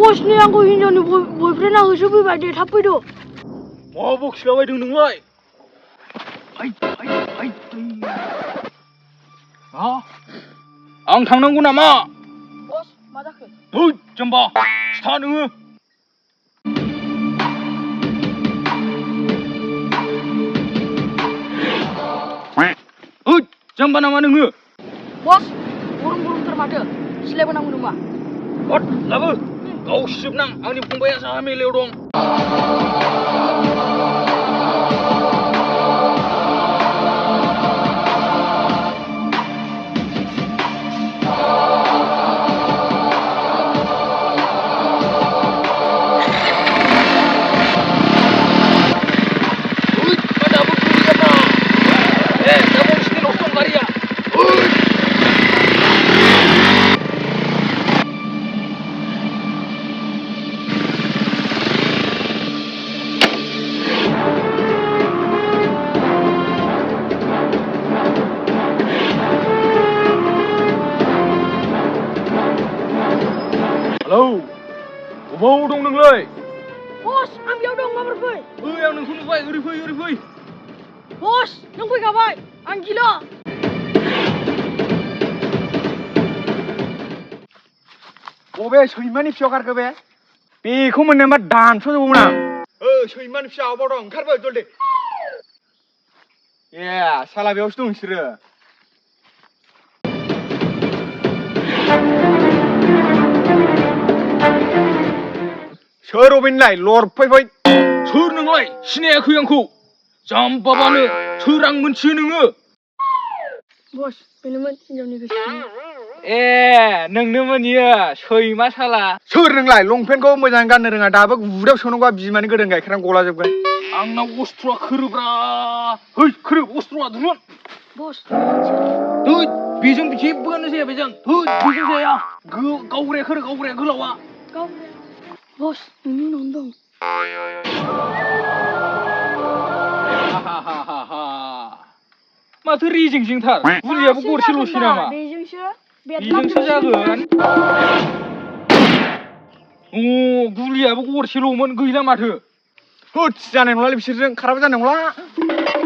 बसनि आंखौ हिनजावनि बयफ्रेन्डआ होसोफैबाय दे थाब फैद' मा बखिलाबायदों नोंलाय आं थांनांगौ नामा बस मा जाखो हैद जाम्बा खिथा नोङो हैद जाम्बा नामा नोङो बस गरम गरमथार माथो सिलायबोनांगौ नामा हट लाबो गावसिजोबनां आंनि फंबाया साहा मेलायाव दं हेलौ बबाव दं नोंलाय बस आं बेयाव दं माबार फै ओइ आं नोंखौ नुबाय ओरै फै बस नों फैखाबाय आं गिला बबे सैमानि फिसायाव खारखो बे बेखौ मोननोबा दानस'जोबगौमोन आं सैमानि फिसा अबाव दं ओंखारबो जल्दि ए साला बेयावसो दं नोंसोरो सोर अबेनिलाय लरफै सोर नोंलाय सिनायाखै आंखौ जाम्बाबानो सोर आं मोनथियो नोङो बस बेनोमोन हिनजावनि गोसो ए नोंनोमोन इयो सैमा साला सोर नोंलाय लंपेन्टखौ मोजां गाननो रोङा दाबो गुदाव सोनांगौआ बिमानि गोदोन गाइखेरानो गलाजोबगोन आंनाव अस्त्रआ खोरोब्रा है खोरो अस्त्रआ दुरुन बस हैद बेजों जेबोआनो जाया बेजों हैद बेजों जाया गावग्राया खोरो गावग्राया गोलावा बस नोंनि उनावनो दं माथो रेजेंजेंथार गुलियाबो गरसेल'सै नामा बेजोंसो जागोन गुलियाबो गरसेल'मोन गैला माथो होद जानाय नंलालै बिसोरजों खाराबो जानाय नंला